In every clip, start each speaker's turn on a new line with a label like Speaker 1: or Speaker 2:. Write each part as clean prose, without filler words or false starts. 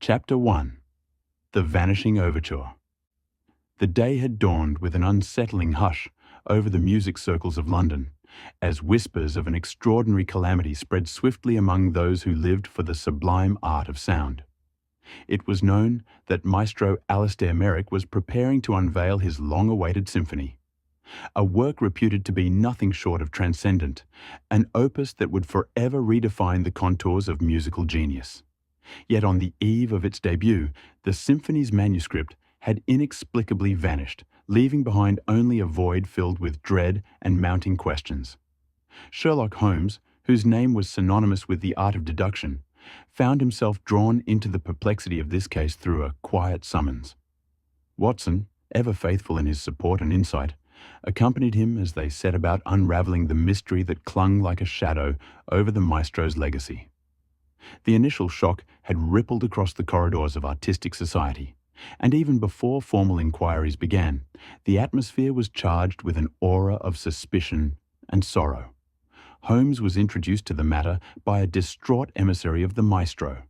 Speaker 1: Chapter 1. The Vanishing Overture. The day had dawned with an unsettling hush over the music circles of London, as whispers of an extraordinary calamity spread swiftly among those who lived for the sublime art of sound. It was known that Maestro Alastair Merrick was preparing to unveil his long-awaited symphony, a work reputed to be nothing short of transcendent, an opus that would forever redefine the contours of musical genius. Yet on the eve of its debut, the symphony's manuscript had inexplicably vanished, leaving behind only a void filled with dread and mounting questions. Sherlock Holmes, whose name was synonymous with the art of deduction, found himself drawn into the perplexity of this case through a quiet summons. Watson, ever faithful in his support and insight, accompanied him as they set about unraveling the mystery that clung like a shadow over the maestro's legacy. The initial shock had rippled across the corridors of artistic society, and even before formal inquiries began, the atmosphere was charged with an aura of suspicion and sorrow. Holmes was introduced to the matter by a distraught emissary of the maestro,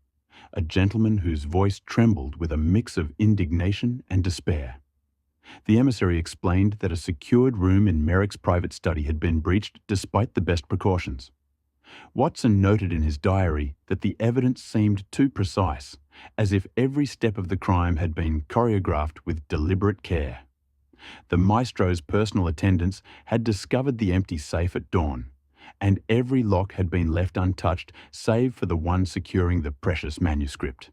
Speaker 1: a gentleman whose voice trembled with a mix of indignation and despair. The emissary explained that a secured room in Merrick's private study had been breached despite the best precautions. Watson noted in his diary that the evidence seemed too precise, as if every step of the crime had been choreographed with deliberate care. The maestro's personal attendants had discovered the empty safe at dawn, and every lock had been left untouched save for the one securing the precious manuscript.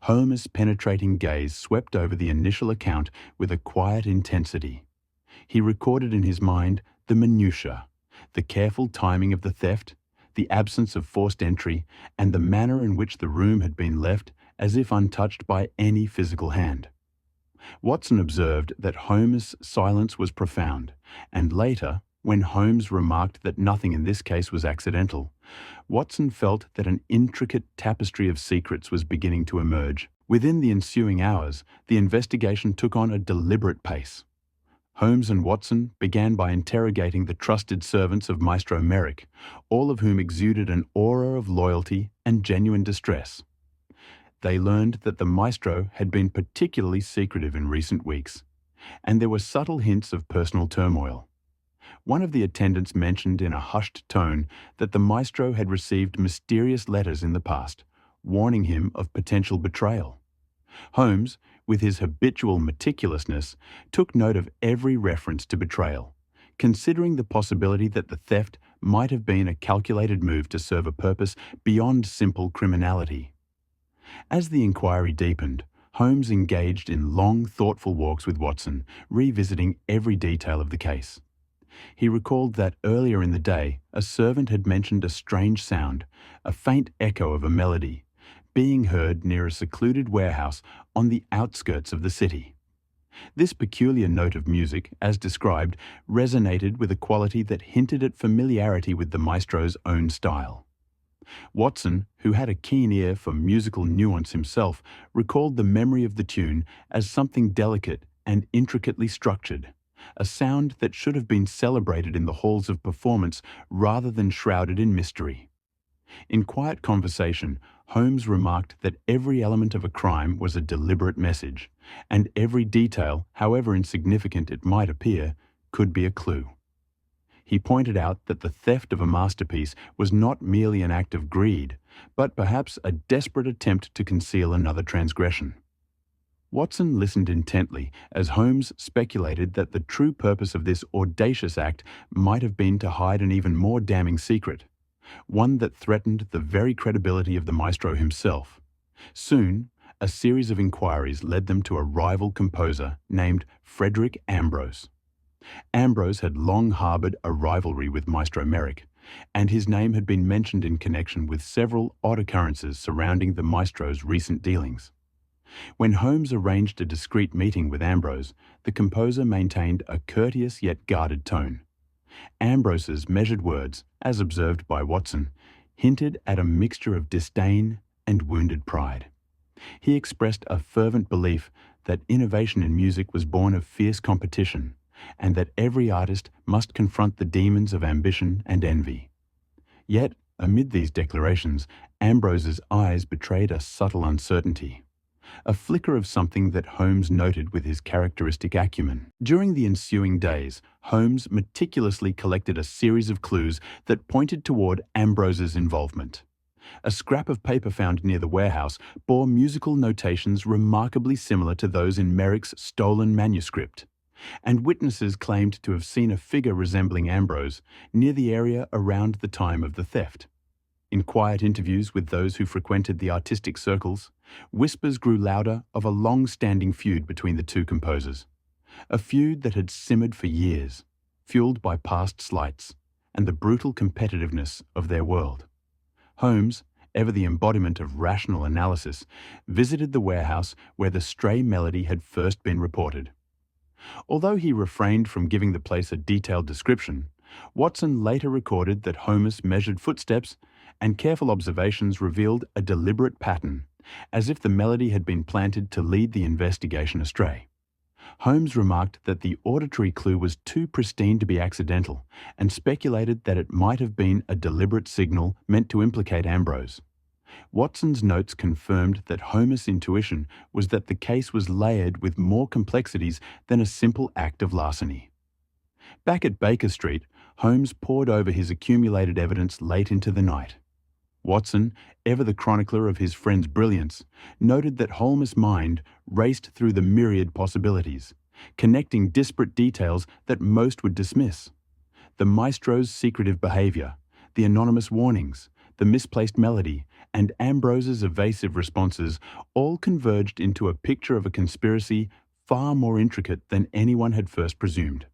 Speaker 1: Holmes' penetrating gaze swept over the initial account with a quiet intensity. He recorded in his mind the minutiae, the careful timing of the theft, the absence of forced entry, and the manner in which the room had been left as if untouched by any physical hand. Watson observed that Holmes' silence was profound, and later, when Holmes remarked that nothing in this case was accidental, Watson felt that an intricate tapestry of secrets was beginning to emerge. Within the ensuing hours, the investigation took on a deliberate pace. Holmes and Watson began by interrogating the trusted servants of Maestro Merrick, all of whom exuded an aura of loyalty and genuine distress. They learned that the maestro had been particularly secretive in recent weeks, and there were subtle hints of personal turmoil. One of the attendants mentioned in a hushed tone that the maestro had received mysterious letters in the past, warning him of potential betrayal. Holmes, with his habitual meticulousness, took note of every reference to betrayal, considering the possibility that the theft might have been a calculated move to serve a purpose beyond simple criminality. As the inquiry deepened, Holmes engaged in long, thoughtful walks with Watson, revisiting every detail of the case. He recalled that earlier in the day, a servant had mentioned a strange sound, a faint echo of a melody, being heard near a secluded warehouse on the outskirts of the city. This peculiar note of music, as described, resonated with a quality that hinted at familiarity with the maestro's own style. Watson, who had a keen ear for musical nuance himself, recalled the memory of the tune as something delicate and intricately structured, a sound that should have been celebrated in the halls of performance rather than shrouded in mystery. In quiet conversation, Holmes remarked that every element of a crime was a deliberate message, and every detail, however insignificant it might appear, could be a clue. He pointed out that the theft of a masterpiece was not merely an act of greed, but perhaps a desperate attempt to conceal another transgression. Watson listened intently as Holmes speculated that the true purpose of this audacious act might have been to hide an even more damning secret, one that threatened the very credibility of the maestro himself. Soon, a series of inquiries led them to a rival composer named Frederick Ambrose. Ambrose had long harbored a rivalry with Maestro Merrick, and his name had been mentioned in connection with several odd occurrences surrounding the maestro's recent dealings. When Holmes arranged a discreet meeting with Ambrose, the composer maintained a courteous yet guarded tone. Ambrose's measured words, as observed by Watson, hinted at a mixture of disdain and wounded pride. He expressed a fervent belief that innovation in music was born of fierce competition, and that every artist must confront the demons of ambition and envy. Yet, amid these declarations, Ambrose's eyes betrayed a subtle uncertainty. a flicker of something that Holmes noted with his characteristic acumen. During the ensuing days, Holmes meticulously collected a series of clues that pointed toward Ambrose's involvement. A scrap of paper found near the warehouse bore musical notations remarkably similar to those in Merrick's stolen manuscript, and witnesses claimed to have seen a figure resembling Ambrose near the area around the time of the theft. In quiet interviews with those who frequented the artistic circles, whispers grew louder of a long-standing feud between the two composers, a feud that had simmered for years, fueled by past slights and the brutal competitiveness of their world. Holmes, ever the embodiment of rational analysis, visited the warehouse where the stray melody had first been reported. Although he refrained from giving the place a detailed description, Watson later recorded that Holmes measured footsteps and careful observations revealed a deliberate pattern, as if the melody had been planted to lead the investigation astray. Holmes remarked that the auditory clue was too pristine to be accidental and speculated that it might have been a deliberate signal meant to implicate Ambrose. Watson's notes confirmed that Holmes' intuition was that the case was layered with more complexities than a simple act of larceny. Back at Baker Street, Holmes pored over his accumulated evidence late into the night. Watson, ever the chronicler of his friend's brilliance, noted that Holmes' mind raced through the myriad possibilities, connecting disparate details that most would dismiss. The maestro's secretive behavior, the anonymous warnings, the misplaced melody, and Ambrose's evasive responses all converged into a picture of a conspiracy far more intricate than anyone had first presumed.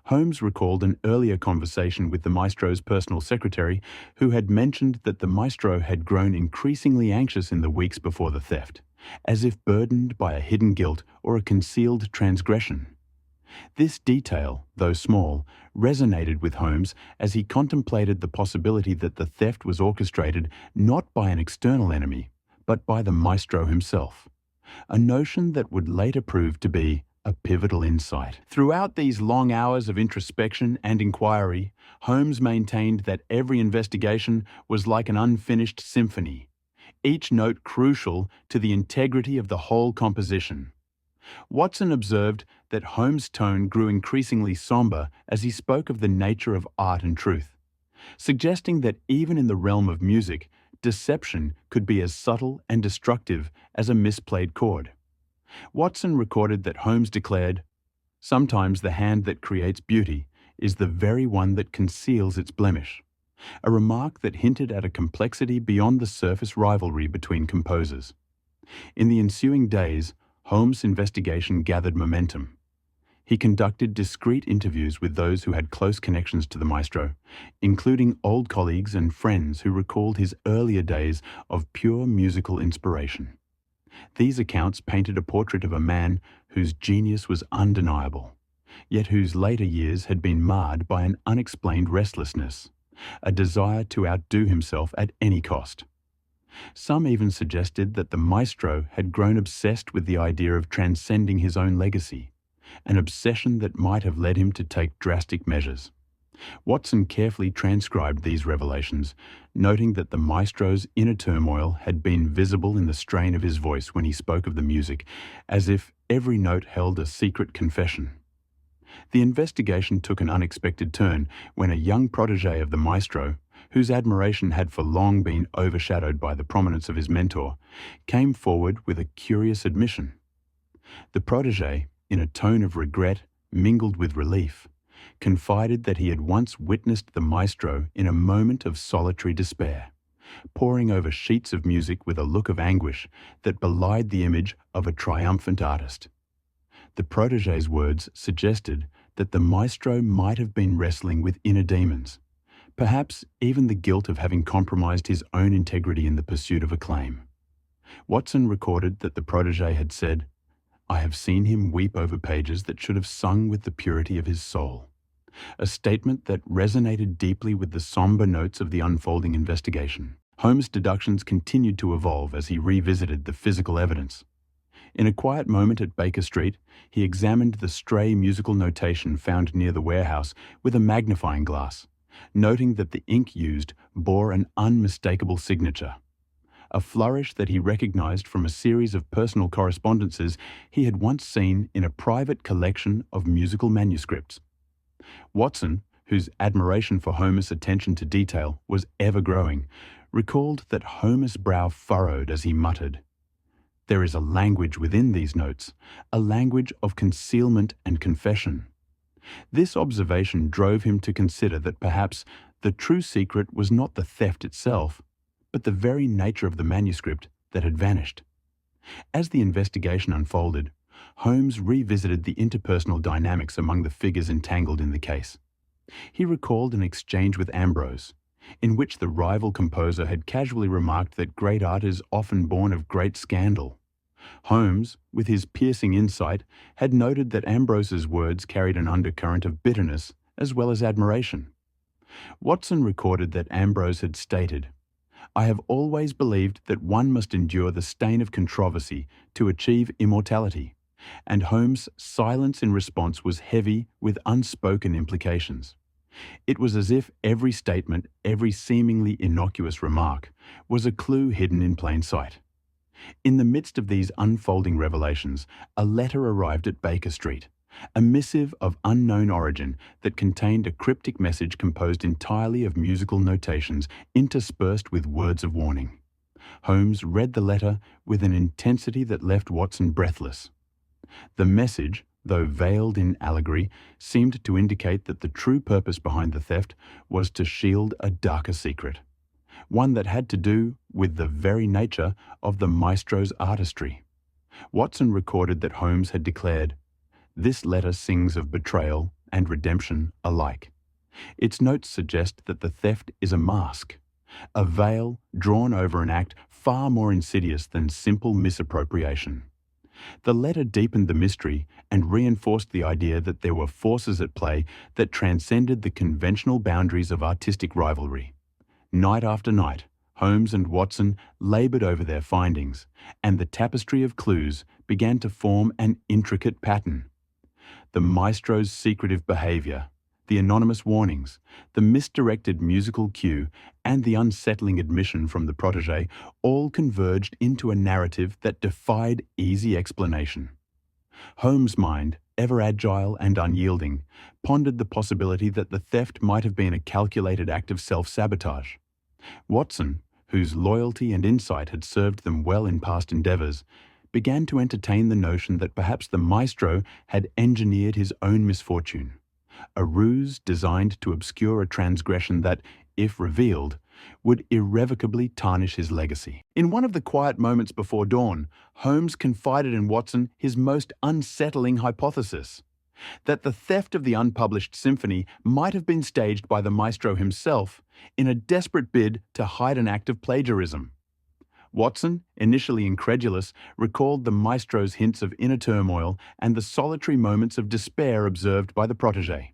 Speaker 1: Holmes recalled an earlier conversation with the maestro's personal secretary, who had mentioned that the maestro had grown increasingly anxious in the weeks before the theft, as if burdened by a hidden guilt or a concealed transgression. This detail, though small, resonated with Holmes as he contemplated the possibility that the theft was orchestrated not by an external enemy, but by the maestro himself, a notion that would later prove to be a pivotal insight. Throughout these long hours of introspection and inquiry, Holmes maintained that every investigation was like an unfinished symphony, each note crucial to the integrity of the whole composition. Watson observed that Holmes' tone grew increasingly somber as he spoke of the nature of art and truth, suggesting that even in the realm of music, deception could be as subtle and destructive as a misplayed chord. Watson recorded that Holmes declared, "Sometimes the hand that creates beauty is the very one that conceals its blemish," a remark that hinted at a complexity beyond the surface rivalry between composers. In the ensuing days, Holmes' investigation gathered momentum. He conducted discreet interviews with those who had close connections to the maestro, including old colleagues and friends who recalled his earlier days of pure musical inspiration. These accounts painted a portrait of a man whose genius was undeniable, yet whose later years had been marred by an unexplained restlessness, a desire to outdo himself at any cost. Some even suggested that the maestro had grown obsessed with the idea of transcending his own legacy, an obsession that might have led him to take drastic measures. Watson carefully transcribed these revelations, noting that the maestro's inner turmoil had been visible in the strain of his voice when he spoke of the music, as if every note held a secret confession. The investigation took an unexpected turn when a young protégé of the maestro, whose admiration had for long been overshadowed by the prominence of his mentor, came forward with a curious admission. The protégé, in a tone of regret mingled with relief, confided that he had once witnessed the maestro in a moment of solitary despair, poring over sheets of music with a look of anguish that belied the image of a triumphant artist. The protégé's words suggested that the maestro might have been wrestling with inner demons, perhaps even the guilt of having compromised his own integrity in the pursuit of acclaim. Watson recorded that the protégé had said, "I have seen him weep over pages that should have sung with the purity of his soul," a statement that resonated deeply with the somber notes of the unfolding investigation. Holmes' deductions continued to evolve as he revisited the physical evidence. In a quiet moment at Baker Street, he examined the stray musical notation found near the warehouse with a magnifying glass, noting that the ink used bore an unmistakable signature. a flourish that he recognized from a series of personal correspondences he had once seen in a private collection of musical manuscripts. Watson, whose admiration for Homer's attention to detail was ever growing, recalled that Homer's brow furrowed as he muttered, "There is a language within these notes, a language of concealment and confession." This observation drove him to consider that perhaps the true secret was not the theft itself, but the very nature of the manuscript that had vanished. As the investigation unfolded, Holmes revisited the interpersonal dynamics among the figures entangled in the case. He recalled an exchange with Ambrose, in which the rival composer had casually remarked that great art is often born of great scandal. Holmes, with his piercing insight, had noted that Ambrose's words carried an undercurrent of bitterness as well as admiration. Watson recorded that Ambrose had stated, "I have always believed that one must endure the stain of controversy to achieve immortality," and Holmes' silence in response was heavy with unspoken implications. It was as if every statement, every seemingly innocuous remark, was a clue hidden in plain sight. In the midst of these unfolding revelations, a letter arrived at Baker Street, a missive of unknown origin that contained a cryptic message composed entirely of musical notations interspersed with words of warning. Holmes read the letter with an intensity that left Watson breathless. The message, though veiled in allegory, seemed to indicate that the true purpose behind the theft was to shield a darker secret, one that had to do with the very nature of the maestro's artistry. Watson recorded that Holmes had declared, "This letter sings of betrayal and redemption alike. Its notes suggest that the theft is a mask, a veil drawn over an act far more insidious than simple misappropriation." The letter deepened the mystery and reinforced the idea that there were forces at play that transcended the conventional boundaries of artistic rivalry. Night after night, Holmes and Watson labored over their findings, and the tapestry of clues began to form an intricate pattern. The maestro's secretive behavior, the anonymous warnings, the misdirected musical cue, and the unsettling admission from the protégé all converged into a narrative that defied easy explanation. Holmes' mind, ever agile and unyielding, pondered the possibility that the theft might have been a calculated act of self-sabotage. Watson, whose loyalty and insight had served them well in past endeavours, began to entertain the notion that perhaps the maestro had engineered his own misfortune, a ruse designed to obscure a transgression that, if revealed, would irrevocably tarnish his legacy. In one of the quiet moments before dawn, Holmes confided in Watson his most unsettling hypothesis, that the theft of the unpublished symphony might have been staged by the maestro himself in a desperate bid to hide an act of plagiarism. Watson, initially incredulous, recalled the maestro's hints of inner turmoil and the solitary moments of despair observed by the protégé.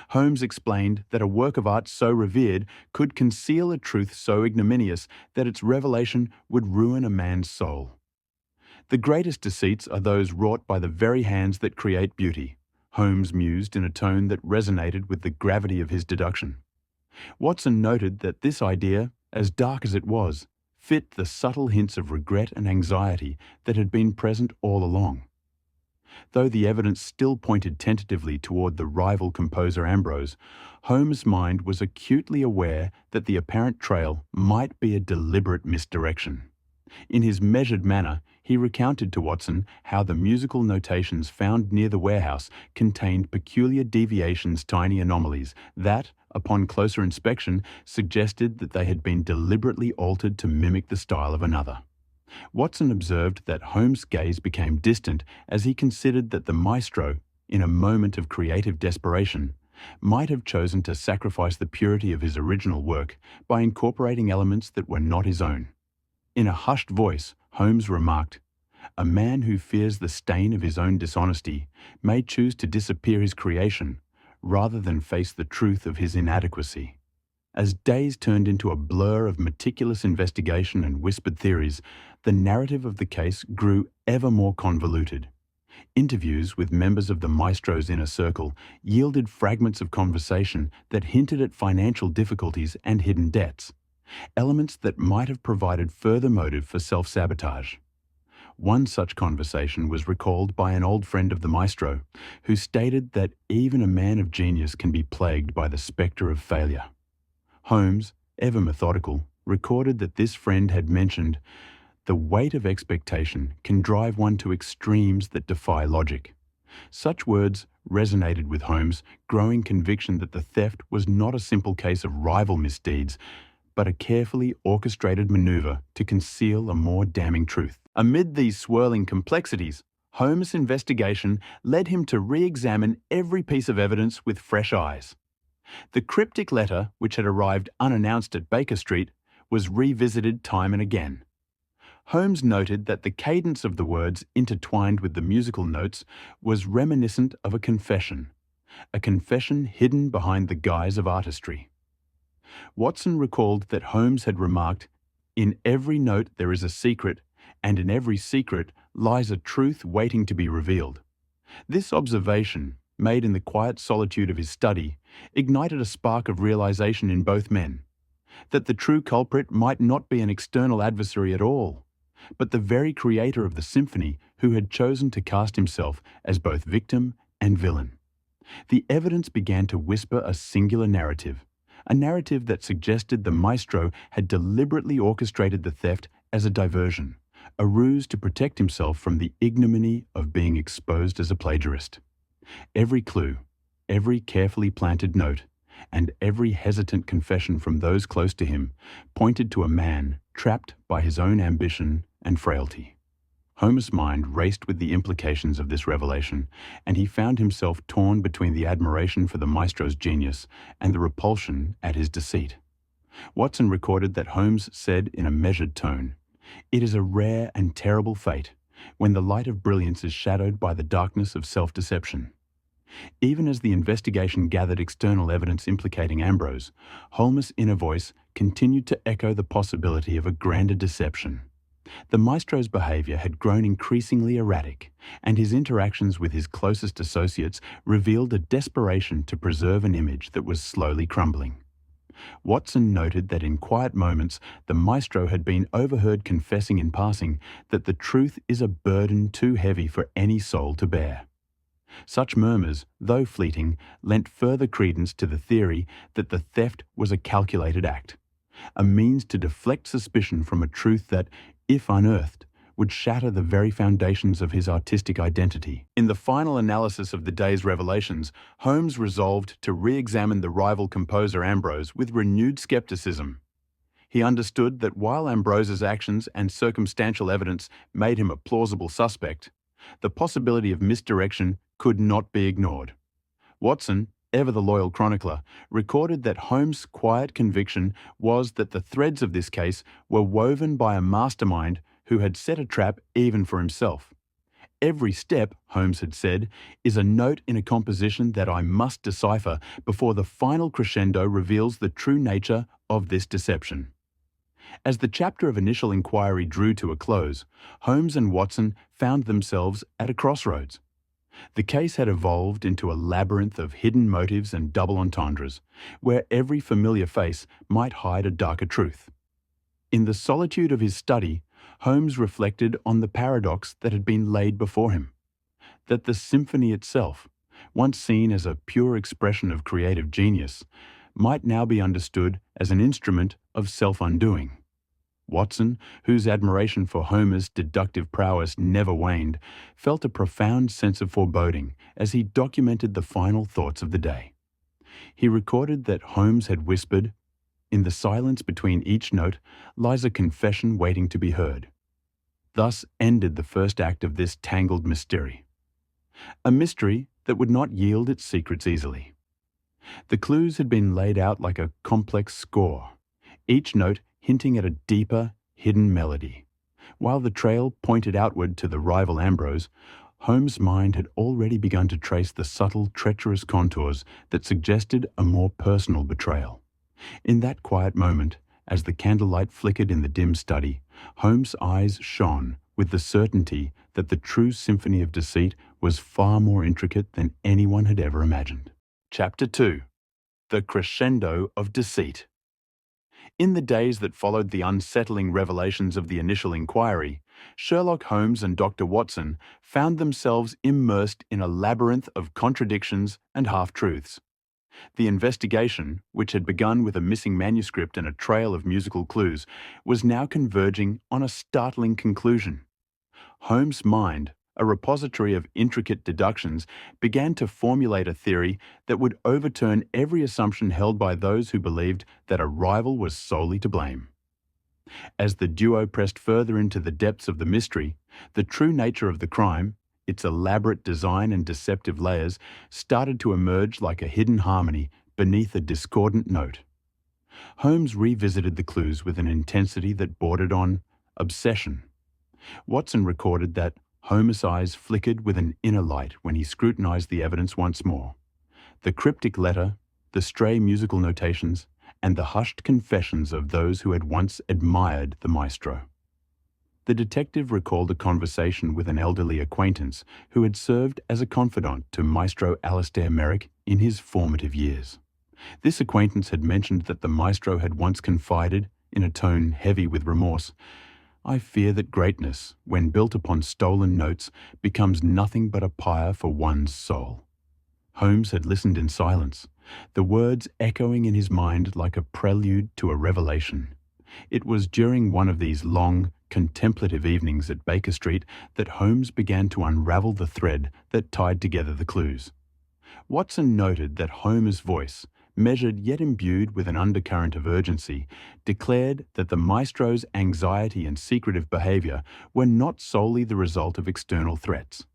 Speaker 1: Holmes explained that a work of art so revered could conceal a truth so ignominious that its revelation would ruin a man's soul. "The greatest deceits are those wrought by the very hands that create beauty," Holmes mused in a tone that resonated with the gravity of his deduction. Watson noted that this idea, as dark as it was, fit the subtle hints of regret and anxiety that had been present all along. Though the evidence still pointed tentatively toward the rival composer Ambrose, Holmes' mind was acutely aware that the apparent trail might be a deliberate misdirection. In his measured manner, he recounted to Watson how the musical notations found near the warehouse contained peculiar deviations, tiny anomalies that, upon closer inspection, suggested that they had been deliberately altered to mimic the style of another. Watson observed that Holmes' gaze became distant as he considered that the maestro, in a moment of creative desperation, might have chosen to sacrifice the purity of his original work by incorporating elements that were not his own. In a hushed voice, Holmes remarked, "A man who fears the stain of his own dishonesty may choose to disappear his creation rather than face the truth of his inadequacy." As days turned into a blur of meticulous investigation and whispered theories, the narrative of the case grew ever more convoluted. Interviews with members of the maestro's inner circle yielded fragments of conversation that hinted at financial difficulties and hidden debts. elements that might have provided further motive for self-sabotage. One such conversation was recalled by an old friend of the maestro, who stated that even a man of genius can be plagued by the spectre of failure. Holmes, ever methodical, recorded that this friend had mentioned, "The weight of expectation can drive one to extremes that defy logic." Such words resonated with Holmes' growing conviction that the theft was not a simple case of rival misdeeds, but a carefully orchestrated maneuver to conceal a more damning truth. Amid these swirling complexities, Holmes' investigation led him to re-examine every piece of evidence with fresh eyes. The cryptic letter, which had arrived unannounced at Baker Street, was revisited time and again. Holmes noted that the cadence of the words intertwined with the musical notes was reminiscent of a confession hidden behind the guise of artistry. Watson recalled that Holmes had remarked, "In every note there is a secret, and in every secret lies a truth waiting to be revealed." This observation, made in the quiet solitude of his study, ignited a spark of realization in both men, that the true culprit might not be an external adversary at all, but the very creator of the symphony who had chosen to cast himself as both victim and villain. The evidence began to whisper a singular narrative, a narrative that suggested the maestro had deliberately orchestrated the theft as a diversion, a ruse to protect himself from the ignominy of being exposed as a plagiarist. Every clue, every carefully planted note, and every hesitant confession from those close to him pointed to a man trapped by his own ambition and frailty. Holmes' mind raced with the implications of this revelation, and he found himself torn between the admiration for the maestro's genius and the repulsion at his deceit. Watson recorded that Holmes said in a measured tone, "It is a rare and terrible fate when the light of brilliance is shadowed by the darkness of self-deception." Even as the investigation gathered external evidence implicating Ambrose, Holmes' inner voice continued to echo the possibility of a grander deception. The maestro's behavior had grown increasingly erratic, and his interactions with his closest associates revealed a desperation to preserve an image that was slowly crumbling. Watson noted that in quiet moments, the maestro had been overheard confessing in passing that the truth is a burden too heavy for any soul to bear. Such murmurs, though fleeting, lent further credence to the theory that the theft was a calculated act, a means to deflect suspicion from a truth that, if unearthed, would shatter the very foundations of his artistic identity. In the final analysis of the day's revelations, Holmes resolved to re-examine the rival composer Ambrose with renewed skepticism. He understood that while Ambrose's actions and circumstantial evidence made him a plausible suspect, the possibility of misdirection could not be ignored. Watson, ever the loyal chronicler, recorded that Holmes' quiet conviction was that the threads of this case were woven by a mastermind who had set a trap even for himself. "Every step," Holmes had said, "is a note in a composition that I must decipher before the final crescendo reveals the true nature of this deception." As the chapter of initial inquiry drew to a close, Holmes and Watson found themselves at a crossroads. The case had evolved into a labyrinth of hidden motives and double entendres, where every familiar face might hide a darker truth. In the solitude of his study, Holmes reflected on the paradox that had been laid before him, that the symphony itself, once seen as a pure expression of creative genius, might now be understood as an instrument of self-undoing. Watson, whose admiration for Holmes' deductive prowess never waned, felt a profound sense of foreboding as he documented the final thoughts of the day. He recorded that Holmes had whispered, "In the silence between each note lies a confession waiting to be heard." Thus ended the first act of this tangled mystery. A mystery that would not yield its secrets easily. The clues had been laid out like a complex score, each note hinting at a deeper, hidden melody. While the trail pointed outward to the rival Ambrose, Holmes' mind had already begun to trace the subtle, treacherous contours that suggested a more personal betrayal. In that quiet moment, as the candlelight flickered in the dim study, Holmes' eyes shone with the certainty that the true symphony of deceit was far more intricate than anyone had ever imagined. Chapter 2. The Crescendo of Deceit. In the days that followed the unsettling revelations of the initial inquiry, Sherlock Holmes and Dr. Watson found themselves immersed in a labyrinth of contradictions and half-truths. The investigation, which had begun with a missing manuscript and a trail of musical clues, was now converging on a startling conclusion. Holmes' mind, a repository of intricate deductions, began to formulate a theory that would overturn every assumption held by those who believed that a rival was solely to blame. As the duo pressed further into the depths of the mystery, the true nature of the crime, its elaborate design and deceptive layers, started to emerge like a hidden harmony beneath a discordant note. Holmes revisited the clues with an intensity that bordered on obsession. Watson recorded that Holmes' eyes flickered with an inner light when he scrutinized the evidence once more. The cryptic letter, the stray musical notations, and the hushed confessions of those who had once admired the maestro. The detective recalled a conversation with an elderly acquaintance who had served as a confidant to Maestro Alastair Merrick in his formative years. This acquaintance had mentioned that the maestro had once confided, in a tone heavy with remorse, "I fear that greatness, when built upon stolen notes, becomes nothing but a pyre for one's soul." Holmes had listened in silence, the words echoing in his mind like a prelude to a revelation. It was during one of these long, contemplative evenings at Baker Street that Holmes began to unravel the thread that tied together the clues. Watson noted that Holmes' voice, measured yet imbued with an undercurrent of urgency, declared that the maestro's anxiety and secretive behavior were not solely the result of external threats.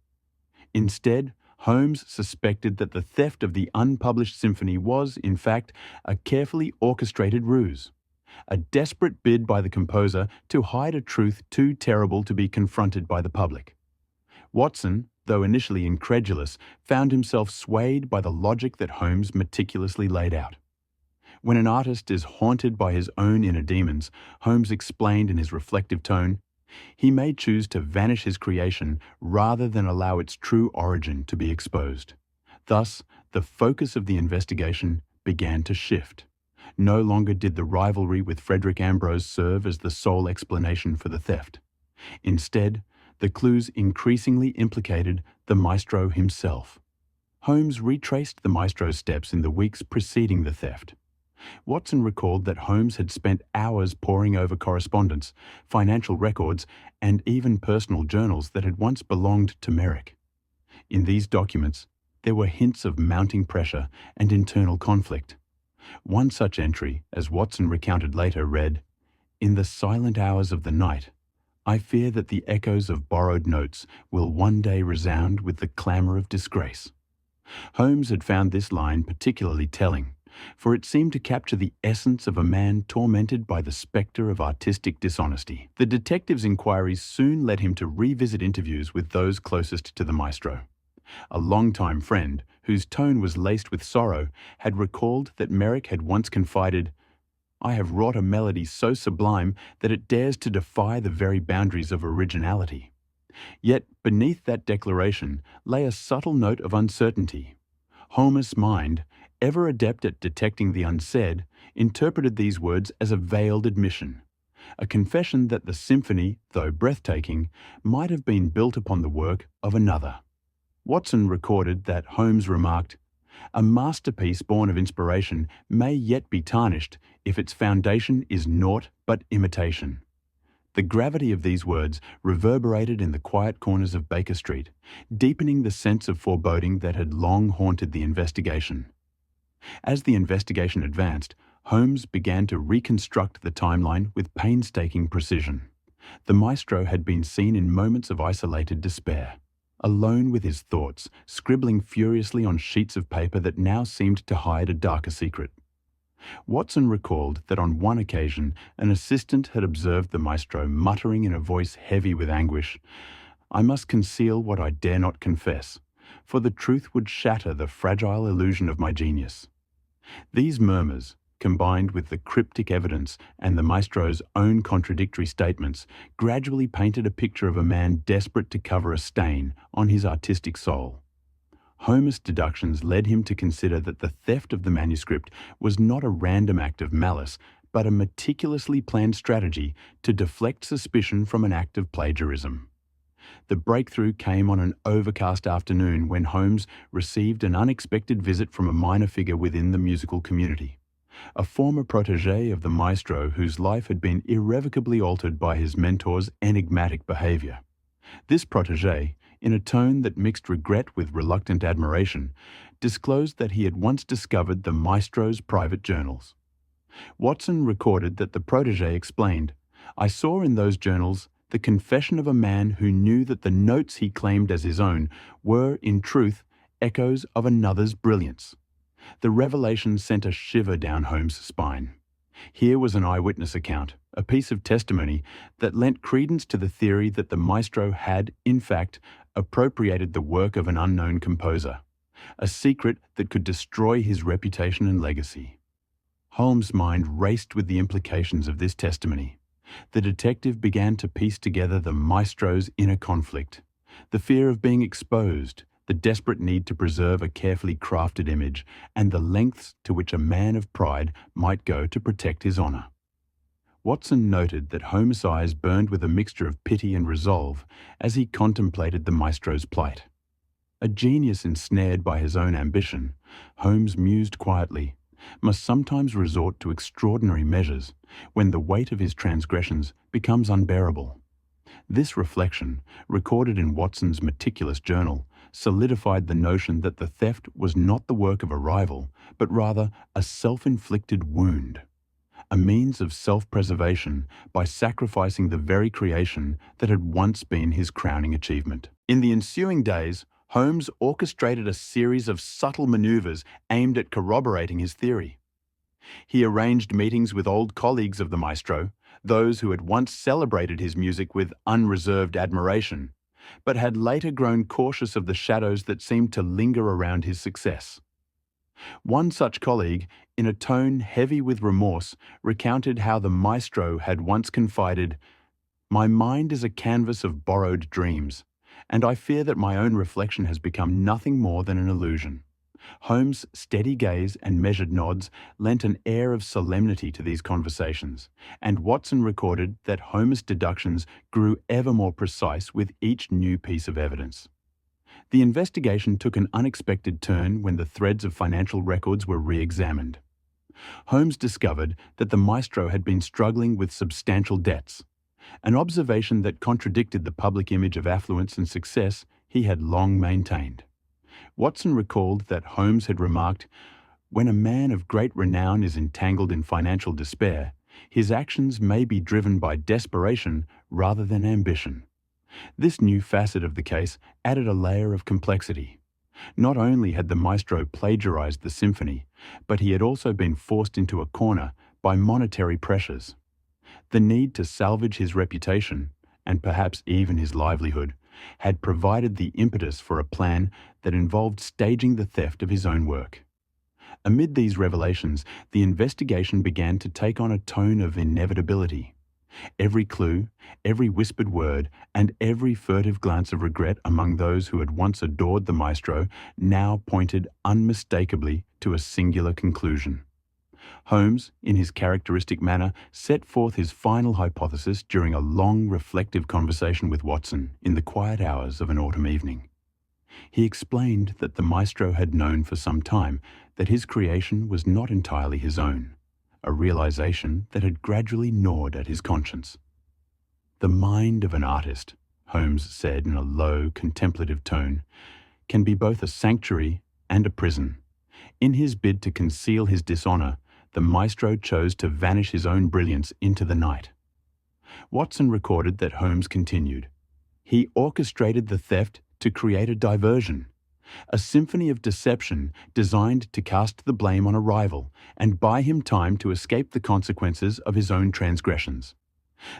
Speaker 1: Instead, Holmes suspected that the theft of the unpublished symphony was, in fact, a carefully orchestrated ruse, a desperate bid by the composer to hide a truth too terrible to be confronted by the public. Watson, though initially incredulous, found himself swayed by the logic that Holmes meticulously laid out. When an artist is haunted by his own inner demons, Holmes explained in his reflective tone, he may choose to vanish his creation rather than allow its true origin to be exposed. Thus, the focus of the investigation began to shift. No longer did the rivalry with Frederick Ambrose serve as the sole explanation for the theft. Instead, the clues increasingly implicated the maestro himself. Holmes retraced the maestro's steps in the weeks preceding the theft. Watson recalled that Holmes had spent hours poring over correspondence, financial records, and even personal journals that had once belonged to Merrick. In these documents, there were hints of mounting pressure and internal conflict. One such entry, as Watson recounted later, read, "In the silent hours of the night, I fear that the echoes of borrowed notes will one day resound with the clamour of disgrace." Holmes had found this line particularly telling, for it seemed to capture the essence of a man tormented by the spectre of artistic dishonesty. The detective's inquiries soon led him to revisit interviews with those closest to the maestro. A longtime friend, whose tone was laced with sorrow, had recalled that Merrick had once confided, "I have wrought a melody so sublime that it dares to defy the very boundaries of originality." Yet beneath that declaration lay a subtle note of uncertainty. Holmes' mind, ever adept at detecting the unsaid, interpreted these words as a veiled admission, a confession that the symphony, though breathtaking, might have been built upon the work of another. Watson recorded that Holmes remarked, "A masterpiece born of inspiration may yet be tarnished if its foundation is naught but imitation." The gravity of these words reverberated in the quiet corners of Baker Street, deepening the sense of foreboding that had long haunted the investigation. As the investigation advanced, Holmes began to reconstruct the timeline with painstaking precision. The maestro had been seen in moments of isolated despair, alone with his thoughts, scribbling furiously on sheets of paper that now seemed to hide a darker secret. Watson recalled that on one occasion an assistant had observed the maestro muttering in a voice heavy with anguish, "I must conceal what I dare not confess, for the truth would shatter the fragile illusion of my genius." These murmurs, combined with the cryptic evidence and the maestro's own contradictory statements, gradually painted a picture of a man desperate to cover a stain on his artistic soul. Holmes' deductions led him to consider that the theft of the manuscript was not a random act of malice, but a meticulously planned strategy to deflect suspicion from an act of plagiarism. The breakthrough came on an overcast afternoon when Holmes received an unexpected visit from a minor figure within the musical community, a former protégé of the maestro whose life had been irrevocably altered by his mentor's enigmatic behavior. This protégé, in a tone that mixed regret with reluctant admiration, disclosed that he had once discovered the maestro's private journals. Watson recorded that the protégé explained, "I saw in those journals the confession of a man who knew that the notes he claimed as his own were, in truth, echoes of another's brilliance." The revelation sent a shiver down Holmes' spine. Here was an eyewitness account, a piece of testimony that lent credence to the theory that the maestro had, in fact, appropriated the work of an unknown composer, a secret that could destroy his reputation and legacy. Holmes' mind raced with the implications of this testimony. The detective began to piece together the maestro's inner conflict, the fear of being exposed, the desperate need to preserve a carefully crafted image, and the lengths to which a man of pride might go to protect his honor. Watson noted that Holmes' eyes burned with a mixture of pity and resolve as he contemplated the maestro's plight. A genius ensnared by his own ambition, Holmes mused quietly, must sometimes resort to extraordinary measures when the weight of his transgressions becomes unbearable. This reflection, recorded in Watson's meticulous journal, solidified the notion that the theft was not the work of a rival, but rather a self-inflicted wound, a means of self-preservation by sacrificing the very creation that had once been his crowning achievement. In the ensuing days, Holmes orchestrated a series of subtle maneuvers aimed at corroborating his theory. He arranged meetings with old colleagues of the maestro, those who had once celebrated his music with unreserved admiration, but had later grown cautious of the shadows that seemed to linger around his success. One such colleague, in a tone heavy with remorse, recounted how the maestro had once confided, "My mind is a canvas of borrowed dreams, and I fear that my own reflection has become nothing more than an illusion." Holmes' steady gaze and measured nods lent an air of solemnity to these conversations, and Watson recorded that Holmes' deductions grew ever more precise with each new piece of evidence. The investigation took an unexpected turn when the threads of financial records were re-examined. Holmes discovered that the maestro had been struggling with substantial debts, an observation that contradicted the public image of affluence and success he had long maintained. Watson recalled that Holmes had remarked, "When a man of great renown is entangled in financial despair, his actions may be driven by desperation rather than ambition." This new facet of the case added a layer of complexity. Not only had the maestro plagiarized the symphony, but he had also been forced into a corner by monetary pressures. The need to salvage his reputation, and perhaps even his livelihood, had provided the impetus for a plan that involved staging the theft of his own work. Amid these revelations, the investigation began to take on a tone of inevitability. Every clue, every whispered word, and every furtive glance of regret among those who had once adored the maestro now pointed unmistakably to a singular conclusion. Holmes, in his characteristic manner, set forth his final hypothesis during a long, reflective conversation with Watson in the quiet hours of an autumn evening. He explained that the maestro had known for some time that his creation was not entirely his own, a realization that had gradually gnawed at his conscience. "The mind of an artist," Holmes said in a low, contemplative tone, "can be both a sanctuary and a prison." In his bid to conceal his dishonor, the maestro chose to vanish his own brilliance into the night. Watson recorded that Holmes continued, "He orchestrated the theft to create a diversion, a symphony of deception designed to cast the blame on a rival and buy him time to escape the consequences of his own transgressions."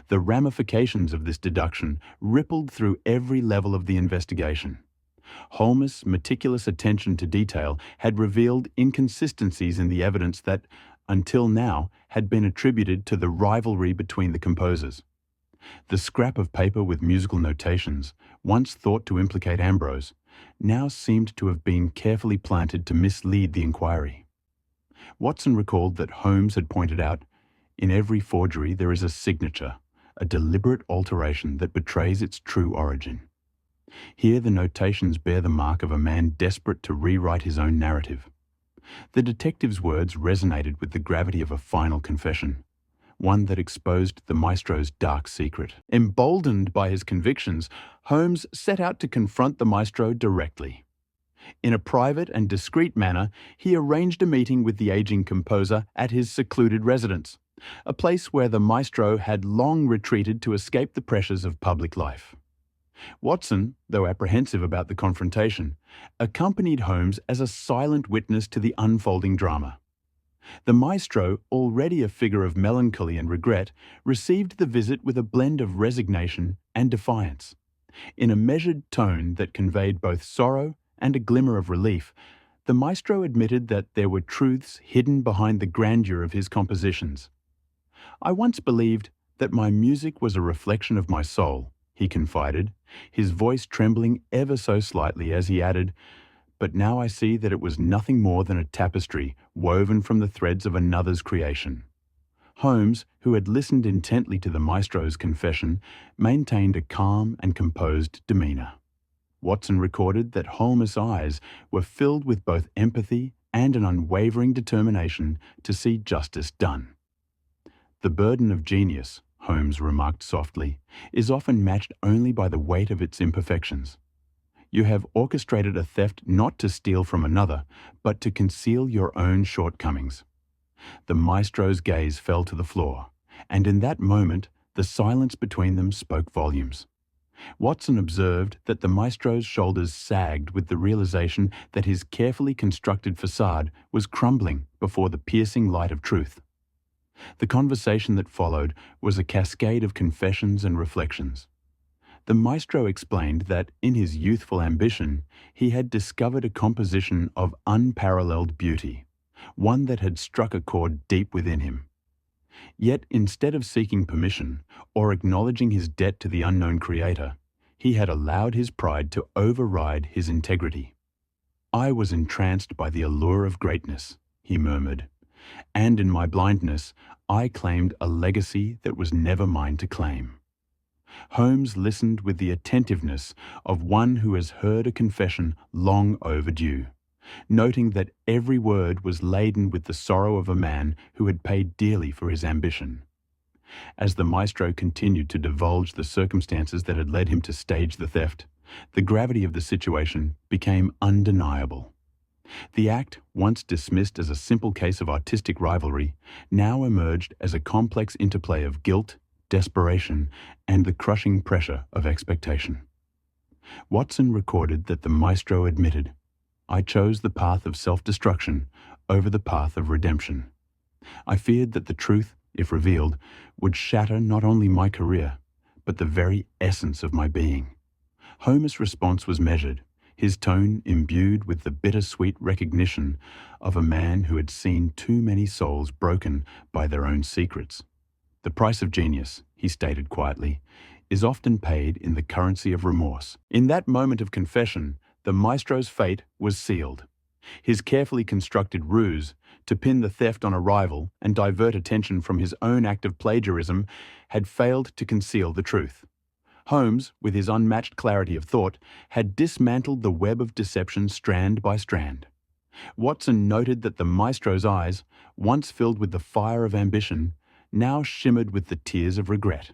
Speaker 1: The ramifications of this deduction rippled through every level of the investigation. Holmes' meticulous attention to detail had revealed inconsistencies in the evidence that, until now, had been attributed to the rivalry between the composers. The scrap of paper with musical notations, once thought to implicate Ambrose, now seemed to have been carefully planted to mislead the inquiry. Watson recalled that Holmes had pointed out, In every forgery there is a signature, a deliberate alteration that betrays its true origin. Here the notations bear the mark of a man desperate to rewrite his own narrative. The detective's words resonated with the gravity of a final confession, one that exposed the maestro's dark secret. Emboldened by his convictions, Holmes set out to confront the maestro directly. In a private and discreet manner, he arranged a meeting with the aging composer at his secluded residence, a place where the maestro had long retreated to escape the pressures of public life. Watson, though apprehensive about the confrontation, accompanied Holmes as a silent witness to the unfolding drama. The maestro, already a figure of melancholy and regret, received the visit with a blend of resignation and defiance. In a measured tone that conveyed both sorrow and a glimmer of relief, the maestro admitted that there were truths hidden behind the grandeur of his compositions. "I once believed that my music was a reflection of my soul," he confided, his voice trembling ever so slightly as he added, "but now I see that it was nothing more than a tapestry woven from the threads of another's creation." Holmes, who had listened intently to the maestro's confession, maintained a calm and composed demeanour. Watson recorded that Holmes' eyes were filled with both empathy and an unwavering determination to see justice done. "The burden of genius," Holmes remarked softly, "is often matched only by the weight of its imperfections. You have orchestrated a theft not to steal from another, but to conceal your own shortcomings." The maestro's gaze fell to the floor, and in that moment the silence between them spoke volumes. Watson observed that the maestro's shoulders sagged with the realization that his carefully constructed facade was crumbling before the piercing light of truth. The conversation that followed was a cascade of confessions and reflections. The maestro explained that, in his youthful ambition, he had discovered a composition of unparalleled beauty, one that had struck a chord deep within him. Yet, instead of seeking permission or acknowledging his debt to the unknown creator, he had allowed his pride to override his integrity. "I was entranced by the allure of greatness," he murmured, "and in my blindness, I claimed a legacy that was never mine to claim." Holmes listened with the attentiveness of one who has heard a confession long overdue, noting that every word was laden with the sorrow of a man who had paid dearly for his ambition. As the maestro continued to divulge the circumstances that had led him to stage the theft, the gravity of the situation became undeniable. The act, once dismissed as a simple case of artistic rivalry, now emerged as a complex interplay of guilt, desperation, and the crushing pressure of expectation. Watson recorded that the maestro admitted, "I chose the path of self-destruction over the path of redemption. I feared that the truth, if revealed, would shatter not only my career, but the very essence of my being." Holmes' response was measured, his tone imbued with the bittersweet recognition of a man who had seen too many souls broken by their own secrets. "The price of genius," he stated quietly, "is often paid in the currency of remorse." In that moment of confession, the maestro's fate was sealed. His carefully constructed ruse to pin the theft on a rival and divert attention from his own act of plagiarism had failed to conceal the truth. Holmes, with his unmatched clarity of thought, had dismantled the web of deception strand by strand. Watson noted that the maestro's eyes, once filled with the fire of ambition, now shimmered with the tears of regret.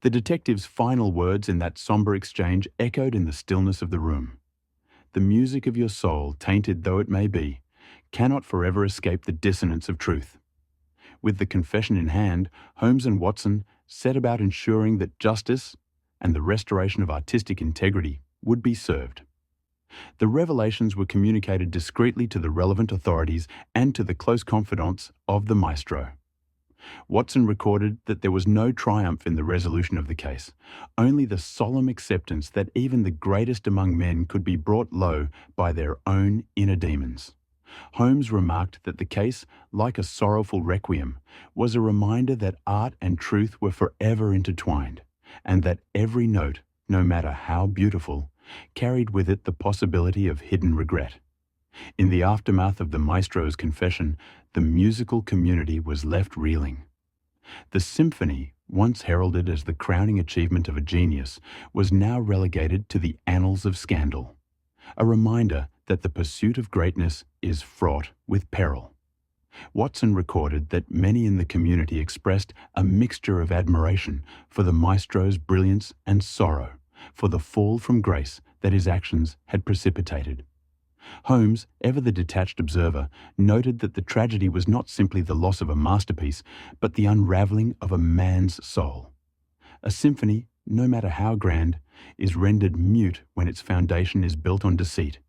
Speaker 1: The detective's final words in that somber exchange echoed in the stillness of the room. "The music of your soul, tainted though it may be, cannot forever escape the dissonance of truth." With the confession in hand, Holmes and Watson set about ensuring that justice and the restoration of artistic integrity would be served. The revelations were communicated discreetly to the relevant authorities and to the close confidants of the maestro. Watson recorded that there was no triumph in the resolution of the case, only the solemn acceptance that even the greatest among men could be brought low by their own inner demons. Holmes remarked that the case, like a sorrowful requiem, was a reminder that art and truth were forever intertwined, and that every note, no matter how beautiful, carried with it the possibility of hidden regret. In the aftermath of the maestro's confession, the musical community was left reeling. The symphony, once heralded as the crowning achievement of a genius, was now relegated to the annals of scandal, a reminder that the pursuit of greatness is fraught with peril. Watson recorded that many in the community expressed a mixture of admiration for the maestro's brilliance and sorrow for the fall from grace that his actions had precipitated. Holmes, ever the detached observer, noted that the tragedy was not simply the loss of a masterpiece, but the unravelling of a man's soul. A symphony, no matter how grand, is rendered mute when its foundation is built on deceit.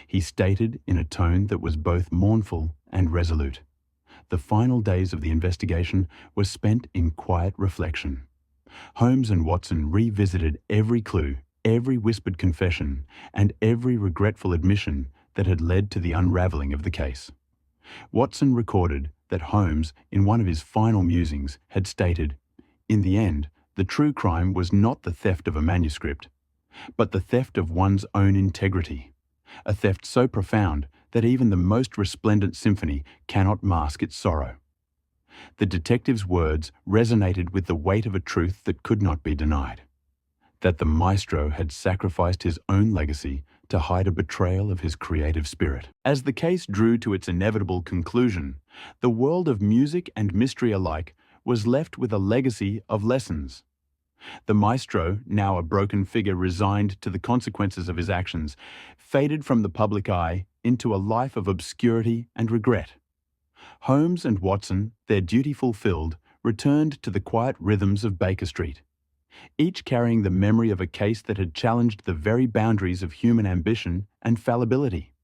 Speaker 1: He stated in a tone that was both mournful and resolute. The final days of the investigation were spent in quiet reflection. Holmes and Watson revisited every clue, every whispered confession, and every regretful admission that had led to the unravelling of the case. Watson recorded that Holmes, in one of his final musings, had stated, "In the end, the true crime was not the theft of a manuscript, but the theft of one's own integrity, a theft so profound that even the most resplendent symphony cannot mask its sorrow." The detective's words resonated with the weight of a truth that could not be denied: that the maestro had sacrificed his own legacy to hide a betrayal of his creative spirit. As the case drew to its inevitable conclusion, the world of music and mystery alike was left with a legacy of lessons. The maestro, now a broken figure resigned to the consequences of his actions, faded from the public eye into a life of obscurity and regret. Holmes and Watson, their duty fulfilled, returned to the quiet rhythms of Baker Street, each carrying the memory of a case that had challenged the very boundaries of human ambition and fallibility.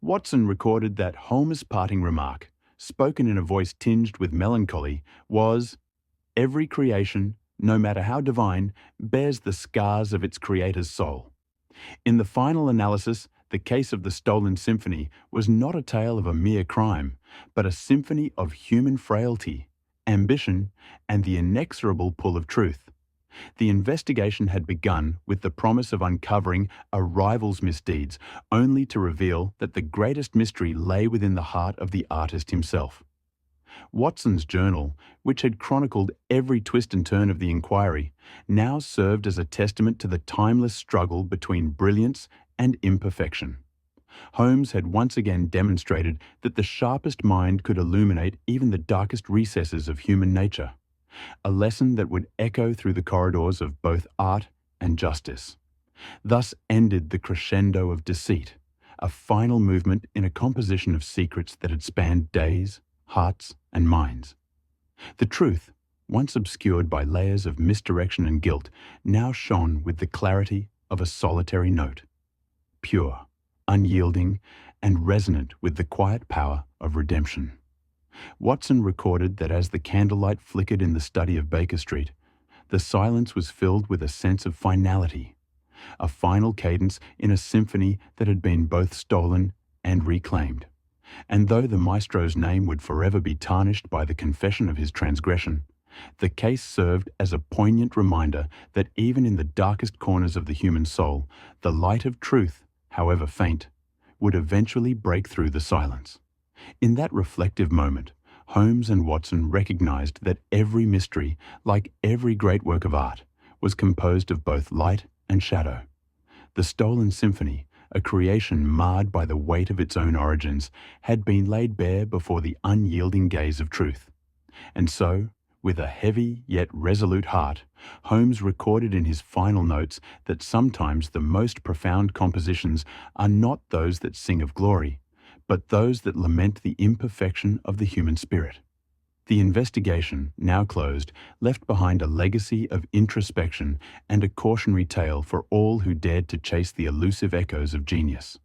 Speaker 1: Watson recorded that Holmes' parting remark, spoken in a voice tinged with melancholy, was, "Every creation, no matter how divine, bears the scars of its creator's soul." In the final analysis, the case of the stolen symphony was not a tale of a mere crime, but a symphony of human frailty, ambition, and the inexorable pull of truth. The investigation had begun with the promise of uncovering a rival's misdeeds, only to reveal that the greatest mystery lay within the heart of the artist himself. Watson's journal, which had chronicled every twist and turn of the inquiry, now served as a testament to the timeless struggle between brilliance and imperfection. Holmes had once again demonstrated that the sharpest mind could illuminate even the darkest recesses of human nature, a lesson that would echo through the corridors of both art and justice. Thus ended the crescendo of deceit, a final movement in a composition of secrets that had spanned days, hearts, and minds. The truth, once obscured by layers of misdirection and guilt, now shone with the clarity of a solitary note, pure, unyielding, and resonant with the quiet power of redemption. Watson recorded that as the candlelight flickered in the study of Baker Street, the silence was filled with a sense of finality, a final cadence in a symphony that had been both stolen and reclaimed. And though the maestro's name would forever be tarnished by the confession of his transgression, the case served as a poignant reminder that even in the darkest corners of the human soul, the light of truth, however faint, would eventually break through the silence. In that reflective moment, Holmes and Watson recognized that every mystery, like every great work of art, was composed of both light and shadow. The stolen symphony, a creation marred by the weight of its own origins, had been laid bare before the unyielding gaze of truth. And so, with a heavy yet resolute heart, Holmes recorded in his final notes that sometimes the most profound compositions are not those that sing of glory, but those that lament the imperfection of the human spirit. The investigation, now closed, left behind a legacy of introspection and a cautionary tale for all who dared to chase the elusive echoes of genius.